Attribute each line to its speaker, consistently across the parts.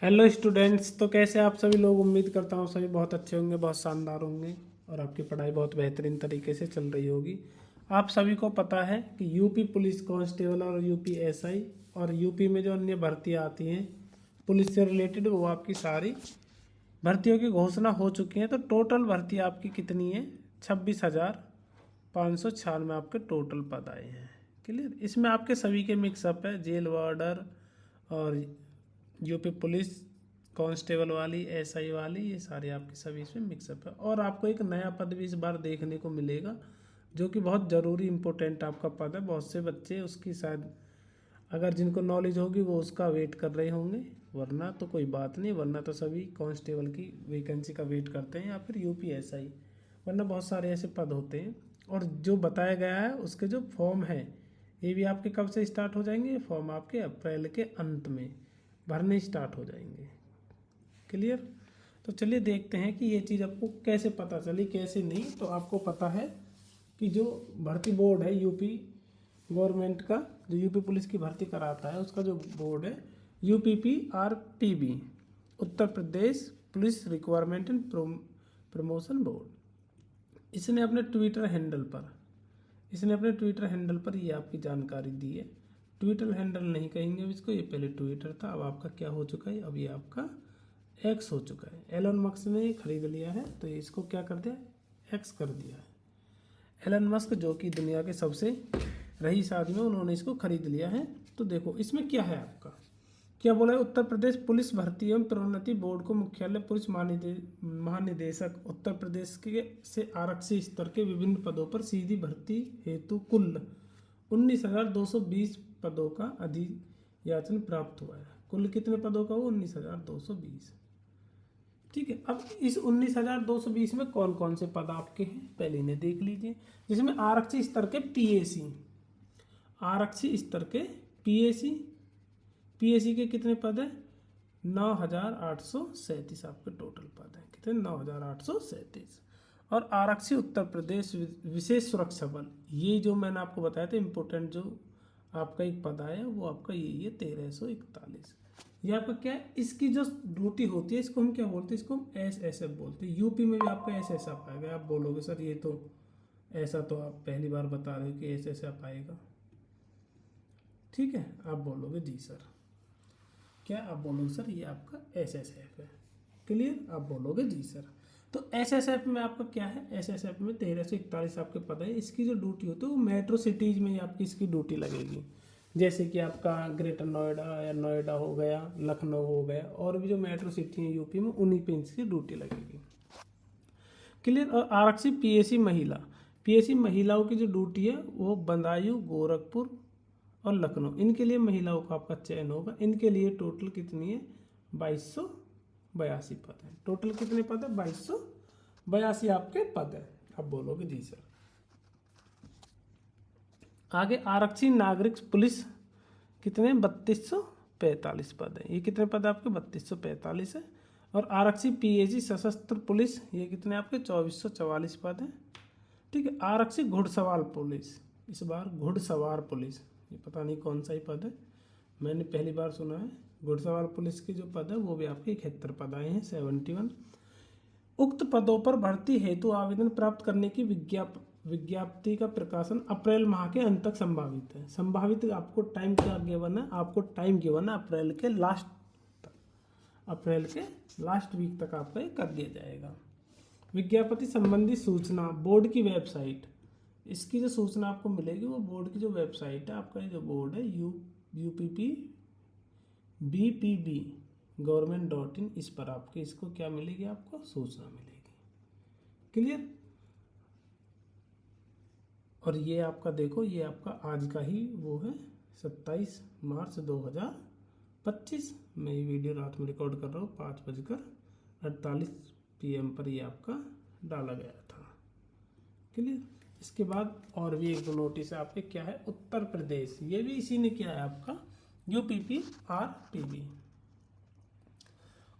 Speaker 1: Hello students. तो कैसे आप सभी लोग? उम्मीद करता हूँ सभी बहुत अच्छे होंगे, बहुत शानदार होंगे और आपकी पढ़ाई बहुत बेहतरीन तरीके से चल रही होगी। आप सभी को पता है कि यूपी पुलिस कांस्टेबल और यूपी एसआई और यूपी में जो अन्य भर्तियाँ आती हैं पुलिस से रिलेटेड, वो आपकी सारी भर्तियों की घोषणा हो चुकी हैं। तो टोटल भर्ती आपकी कितनी है? 26,596 आपके टोटल पद आए हैं। क्लियर? इसमें आपके सभी के मिक्सअप है, जेल वार्डर और यूपी पुलिस कांस्टेबल वाली, एसआई वाली, ये सारे आपके सभी इसमें मिक्सअप है। और आपको एक नया पद भी इस बार देखने को मिलेगा जो कि बहुत ज़रूरी इंपॉर्टेंट आपका पद है। बहुत से बच्चे उसकी शायद अगर जिनको नॉलेज होगी वो उसका वेट कर रहे होंगे, वरना तो कोई बात नहीं, वरना तो सभी कांस्टेबल की वैकेंसी का वेट करते हैं या फिर यूपी एसआई, वरना बहुत सारे ऐसे पद होते हैं। और जो बताया गया है उसके जो फॉर्म है ये भी आपके कब से स्टार्ट हो जाएंगे? ये फॉर्म आपके अप्रैल के अंत में भरने स्टार्ट हो जाएंगे। क्लियर? तो चलिए देखते हैं कि ये चीज़ आपको कैसे पता चली, कैसे नहीं। तो आपको पता है कि जो भर्ती बोर्ड है यूपी गवर्नमेंट का, जो यूपी पुलिस की भर्ती कराता है, उसका जो बोर्ड है UPPRPB, Uttar Pradesh police requirement and promotion board. इसने अपने ट्विटर हैंडल पर ये आपकी जानकारी दी है। ट्विटर हैंडल नहीं कहेंगे इसको, ये पहले ट्विटर था, अब आपका क्या हो चुका है? अब ये आपका एक्स हो चुका है। एलन मस्क ने ये खरीद लिया है तो इसको क्या कर दिया? एक्स कर दिया है। एलन मस्क जो कि दुनिया के सबसे रईस आदमी है, उन्होंने इसको खरीद लिया है। तो देखो इसमें क्या है आपका, क्या बोला है? उत्तर प्रदेश पुलिस भर्ती एवं प्रोन्नति बोर्ड को मुख्यालय पुलिस महानिदेशक उत्तर प्रदेश के से आरक्षी स्तर के विभिन्न पदों पर सीधी भर्ती हेतु कुल 19,220 पदों का अधियाचन प्राप्त हुआ है। कुल कितने पदों का? वो 19,220। ठीक है। अब इस 19,220 में कौन कौन से पद आपके हैं पहले इन्हें देख लीजिए। जिसमें आरक्षी स्तर के पीएसी, आरक्षी स्तर के पीएसी, पीएसी के कितने पद हैं? 9,837 आपके टोटल पद हैं। कितने? 9,837। और आरक्षी उत्तर प्रदेश विशेष सुरक्षा बल, ये जो मैंने आपको बताया था इंपॉर्टेंट जो आपका एक पद आया वो आपका यही है 1,341। ये आपका क्या है? इसकी जो ड्यूटी होती है इसको हम क्या बोलते हैं? इसको हम SSF बोलते हैं। यूपी में भी आपका SSF आएगा। आप बोलोगे सर ये तो ऐसा तो आप पहली बार बता रहे हो कि SSF आएगा। ठीक है, आप बोलोगे जी सर। क्या आप बोलोगे? सर ये आपका SSF है। क्लियर? आप बोलोगे जी सर। तो SSF में आपका क्या है? SSF में 1,341 आपके पद है। इसकी जो ड्यूटी होती है वो मेट्रो सिटीज़ में ही आपकी इसकी ड्यूटी लगेगी। जैसे कि आपका ग्रेटर नोएडा या नोएडा हो गया, लखनऊ हो गया, और भी जो मेट्रो सिटी हैं यूपी में, उन्हीं पे इसकी ड्यूटी लगेगी। क्लियर? और आरक्षी पीएसी महिला, पीएसी महिलाओं की जो ड्यूटी है वो बदायूं, गोरखपुर और लखनऊ, इनके लिए महिलाओं का आपका चयन होगा। इनके लिए टोटल कितनी है? 2,282 पद हैं। टोटल कितने पद है? 2,282 आपके पद है। अब बोलोगे जी सर। आगे आरक्षी नागरिक पुलिस कितने? 3,245 पद है। ये कितने पद आपके? 3,245 है। और आरक्षी पीएसी सशस्त्र पुलिस, ये कितने आपके? 2,444 पद हैं। ठीक है। आरक्षी घुड़सवार पुलिस, इस बार घुड़सवार पुलिस, ये पता नहीं कौन सा ही पद है, मैंने पहली बार सुना है। घुड़सवार पुलिस के जो पद है वो भी आपके 71 पद आए हैं, 71। उक्त पदों पर भर्ती हेतु आवेदन प्राप्त करने की विज्ञप्ति का प्रकाशन अप्रैल माह के अंत तक संभावित है। संभावित आपको टाइम क्या गिवन है? आपको टाइम गिवन है अप्रैल के लास्ट तक, अप्रैल के लास्ट वीक तक आपका ये कर दिया जाएगा। विज्ञापति संबंधी सूचना बोर्ड की वेबसाइट, इसकी जो सूचना आपको मिलेगी वो बोर्ड की जो वेबसाइट है, आपका ये जो बोर्ड है UPPBPB government.in, इस पर आपके इसको क्या मिलेगी? आपको सूचना मिलेगी। क्लियर? और ये आपका देखो, ये आपका आज का ही वो है 27 मार्च 2025। मैं ये वीडियो रात में रिकॉर्ड कर रहा हूँ 5:48 PM पर ये आपका डाला गया था। क्लियर? इसके बाद और भी एक दो नोटिस आपके क्या है? उत्तर प्रदेश, ये भी इसी ने किया है आपका UPPRPB,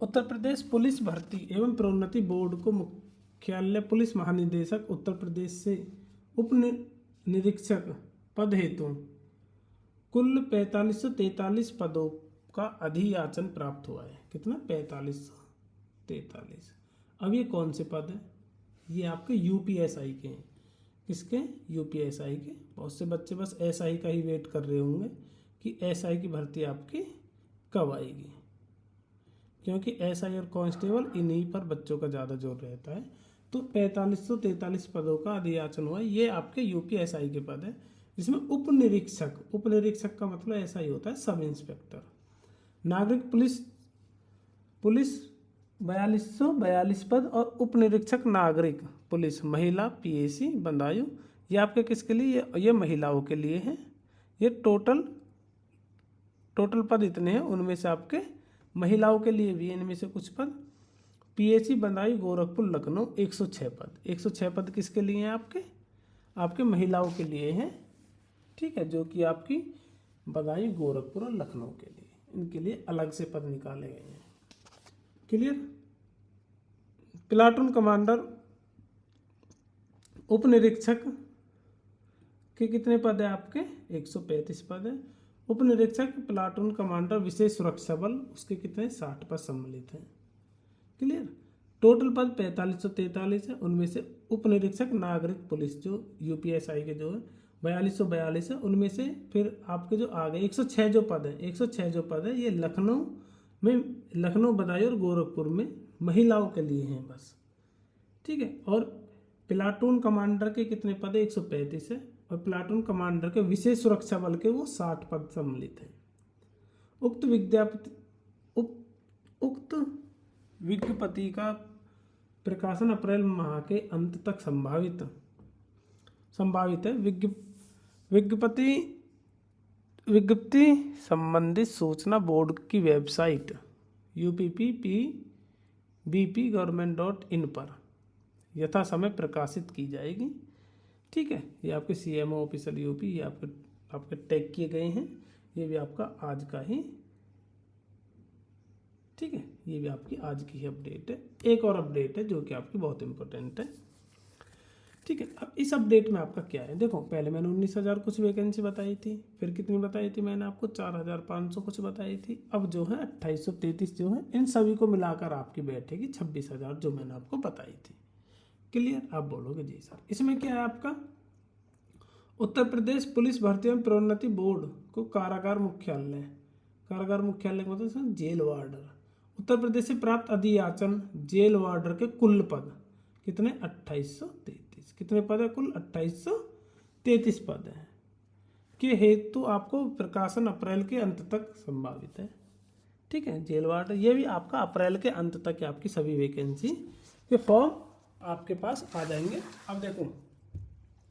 Speaker 1: उत्तर प्रदेश पुलिस भर्ती एवं प्रोन्नति बोर्ड को मुख्यालय पुलिस महानिदेशक उत्तर प्रदेश से उप निरीक्षक पद हेतु कुल 4,543 पदों आपका अधियाचन प्राप्त हुआ है। कितना? 4543। अब ये कौन से पद हैं? ये आपके यूपीएसआई के हैं। किसके? यूपीएसआई के। बहुत से बच्चे बस एसआई का ही वेट कर रहे होंगे कि एसआई की भर्ती आपकी कब आएगी, क्योंकि एसआई और कांस्टेबल इन्हीं पर बच्चों का ज़्यादा जोर रहता है। तो 4543 पदों का अधियाचन हुआ। ये आपके यूपीएसआई के पद हैं, जिसमें उप निरीक्षक का मतलब ऐसा ही होता है, सब इंस्पेक्टर। नागरिक पुलिस 4242 पद और उप निरीक्षक नागरिक पुलिस महिला पीएसी बंदायु, ये आपके किसके लिए? ये महिलाओं के लिए हैं। ये टोटल पद इतने हैं, उनमें से आपके महिलाओं के लिए भी इनमें से कुछ पद। पीएसी बंदायु गोरखपुर लखनऊ 106 पद। 106 पद किसके लिए हैं? आपके महिलाओं के लिए हैं। ठीक है, जो कि आपकी बदायूं गोरखपुर और लखनऊ के लिए, इनके लिए अलग से पद निकाले गए हैं। क्लियर? प्लाटून कमांडर उप निरीक्षक के कितने पद है? आपके 135 पद है। उप निरीक्षक प्लाटून कमांडर विशेष सुरक्षा बल, उसके कितने? 60 पद सम्मिलित हैं। क्लियर? टोटल पद 4543 है, उनमें से उप निरीक्षक नागरिक पुलिस जो यूपीएसआई के जो है 4242 है, उनमें से फिर आपके जो आ गए 106 जो पद है, 106 जो पद है ये लखनऊ बदायूं और गोरखपुर में महिलाओं के लिए हैं बस। ठीक है, और प्लाटून कमांडर के कितने पद है? 135 है, और प्लाटून कमांडर के विशेष सुरक्षा बल के वो 60 पद सम्मिलित हैं। उक्त विज्ञप्ति का प्रकाशन अप्रैल माह के अंत तक संभावित है। विज्ञप्ति संबंधित सूचना बोर्ड की वेबसाइट uppbp.government.in पर यथा समय प्रकाशित की जाएगी। ठीक है, ये आपके सीएमओ ऑफिशियल यूपी, ये आपके टैग किए गए हैं। ये भी आपका आज का ही, ठीक है, ये भी आपकी आज की ही अपडेट है। एक और अपडेट है जो कि आपकी बहुत इंपॉर्टेंट है। ठीक है, अब इस अपडेट में आपका क्या है? देखो, पहले मैंने 19,000 कुछ वैकेंसी बताई थी, फिर कितनी बताई थी मैंने आपको? 4,500 कुछ बताई थी। अब जो है 2833 जो है, इन सभी को मिलाकर आपकी बैठेगी 26,000 जो मैंने आपको बताई थी। क्लियर? आप बोलोगे जी सर। इसमें क्या है आपका? उत्तर प्रदेश पुलिस भर्ती एवं प्रोन्नति बोर्ड को कारागार मुख्यालय का मतलब जेल वार्डर, उत्तर प्रदेश से प्राप्त अधियाचन जेल वार्डर के कुल पद कितने? 2833। कितने पद है? कुल 2833 पद हैं के हेतु आपको प्रकाशन अप्रैल के अंत तक संभावित है। ठीक है, जेल वार्डर ये भी आपका अप्रैल के अंत तक आपकी सभी वैकेंसी के फॉर्म आपके पास आ जाएंगे। अब देखो,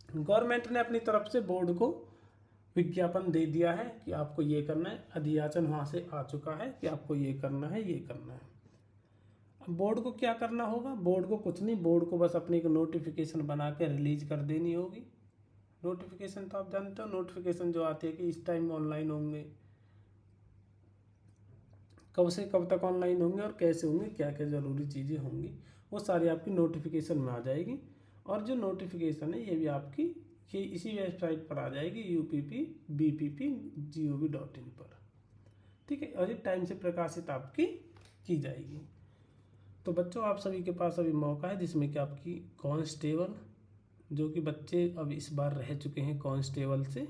Speaker 1: गवर्नमेंट ने अपनी तरफ से बोर्ड को विज्ञापन दे दिया है कि आपको ये करना है, अधियाचन वहाँ से आ चुका है कि आपको ये करना है, ये करना है। अब बोर्ड को क्या करना होगा? बोर्ड को कुछ नहीं, बोर्ड को बस अपनी एक नोटिफिकेशन बना के रिलीज कर देनी होगी। नोटिफिकेशन तो आप जानते हो, नोटिफिकेशन जो आती है कि इस टाइम ऑनलाइन होंगे, कब से कब तक ऑनलाइन होंगे और कैसे होंगे, क्या क्या ज़रूरी चीज़ें होंगी, वो सारी आपकी नोटिफिकेशन में आ जाएगी। और जो नोटिफिकेशन है ये भी आपकी ये इसी वेबसाइट पर आ जाएगी uppbpp.gov.in पर। ठीक है, और ये टाइम से प्रकाशित आपकी की जाएगी। तो बच्चों, आप सभी के पास अभी मौका है जिसमें कि आपकी कांस्टेबल, जो कि बच्चे अब इस बार रह चुके हैं कांस्टेबल से,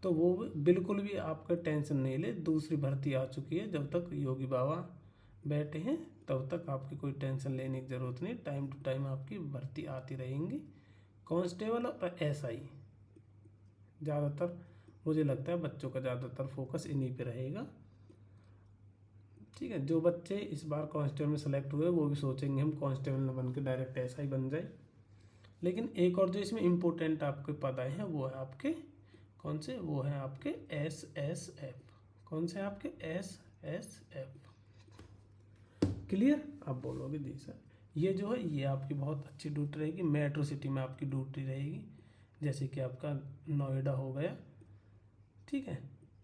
Speaker 1: तो वो बिल्कुल भी आपका टेंशन नहीं ले। दूसरी भर्ती आ चुकी है, जब तक योगी बाबा बैठे हैं तब तक आपकी कोई टेंशन लेने की ज़रूरत नहीं। टाइम टू टाइम आपकी भर्ती आती रहेंगी। कांस्टेबल और एसआई ज़्यादातर मुझे लगता है बच्चों का ज़्यादातर फोकस इन्हीं पे रहेगा। ठीक है, जो बच्चे इस बार कांस्टेबल में सेलेक्ट हुए वो भी सोचेंगे हम कांस्टेबल न बन के डायरेक्ट एसआई बन जाए। लेकिन एक और जो इसमें इम्पोर्टेंट आपके पद आए हैं वो है आपके कौन से? वो है आपके SSF। कौन से? आपके SSF। क्लियर? आप बोलोगे जी सर। ये जो है ये आपकी बहुत अच्छी ड्यूटी रहेगी। मेट्रो सिटी में आपकी ड्यूटी रहेगी, जैसे कि आपका नोएडा हो गया। ठीक है,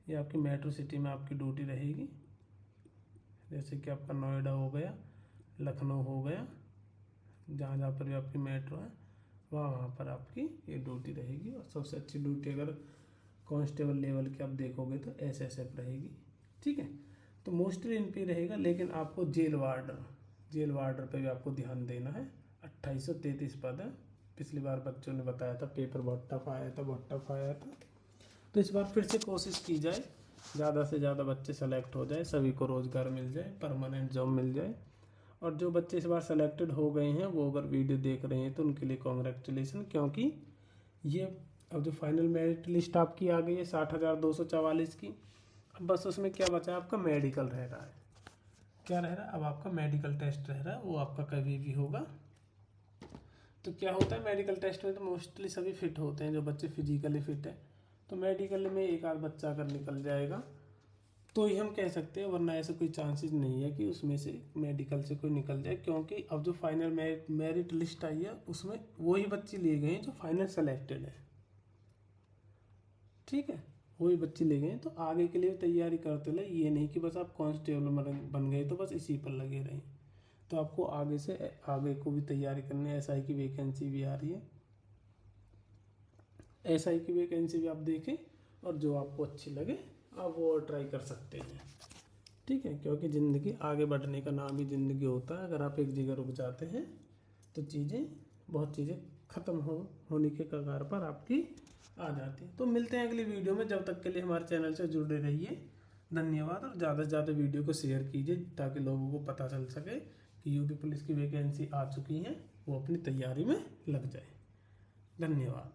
Speaker 1: ये आपकी मेट्रो सिटी में आपकी ड्यूटी रहेगी, जैसे कि आपका नोएडा हो गया, लखनऊ हो गया, जहाँ जहाँ पर भी आपकी मेट्रो है वहाँ पर आपकी ये ड्यूटी रहेगी। और सबसे अच्छी ड्यूटी अगर कांस्टेबल लेवल की आप देखोगे तो SSF रहेगी। ठीक है, तो मोस्टली इन पे रहेगा, लेकिन आपको जेल वार्डर पे भी आपको ध्यान देना है। 2833 पद है। पिछली बार बच्चों ने बताया था पेपर बहुत टफ आया था। तो इस बार फिर से कोशिश की जाए, ज़्यादा से ज़्यादा बच्चे सेलेक्ट हो जाए, सभी को रोज़गार मिल जाए, परमानेंट जॉब मिल जाए। और जो बच्चे इस बार सेलेक्टेड हो गए हैं वो अगर वीडियो देख रहे हैं तो उनके लिए कॉन्ग्रेचुलेसन, क्योंकि ये अब जो फाइनल मेरिट लिस्ट आपकी आ गई है 60,244 की। अब बस उसमें क्या बचा है, आपका मेडिकल रह रहा है। क्या रह रहा है अब, आपका मेडिकल टेस्ट रह रहा है, वो आपका कभी भी होगा। तो क्या होता है मेडिकल टेस्ट में, तो मोस्टली सभी फिट होते हैं जो बच्चे फिजिकली फिट है। तो मेडिकल में एक आध बच्चा अगर निकल जाएगा तो ही हम कह सकते हैं, वरना ऐसा कोई चांसेस नहीं है कि उसमें से मेडिकल से कोई निकल जाए, क्योंकि अब जो फाइनल मेरिट लिस्ट आई है उसमें वही बच्चे लिए गए हैं जो फाइनल सेलेक्टेड है। ठीक है, वही बच्चे ले गए हैं। तो आगे के लिए तैयारी करते रहे, ये नहीं कि बस आप कांस्टेबल बन गए तो बस इसी पर लगे रहें। तो आपको आगे से आगे को भी तैयारी करनी है। एसआई की वैकेंसी भी आ रही है, एसआई की वैकेंसी भी आप देखें और जो आपको अच्छी लगे आप वो और ट्राई कर सकते हैं। ठीक है, क्योंकि ज़िंदगी आगे बढ़ने का नाम ही ज़िंदगी होता है। अगर आप एक जगह रुक जाते हैं तो बहुत चीज़ें ख़त्म होने के कगार पर आपकी आ जाती है। तो मिलते हैं अगली वीडियो में, जब तक के लिए हमारे चैनल से जुड़े रहिए। धन्यवाद। और ज़्यादा से ज़्यादा वीडियो को शेयर कीजिए ताकि लोगों को पता चल सके कि यूपी पुलिस की वैकेंसी आ चुकी हैं, वो अपनी तैयारी में लग जाए। धन्यवाद।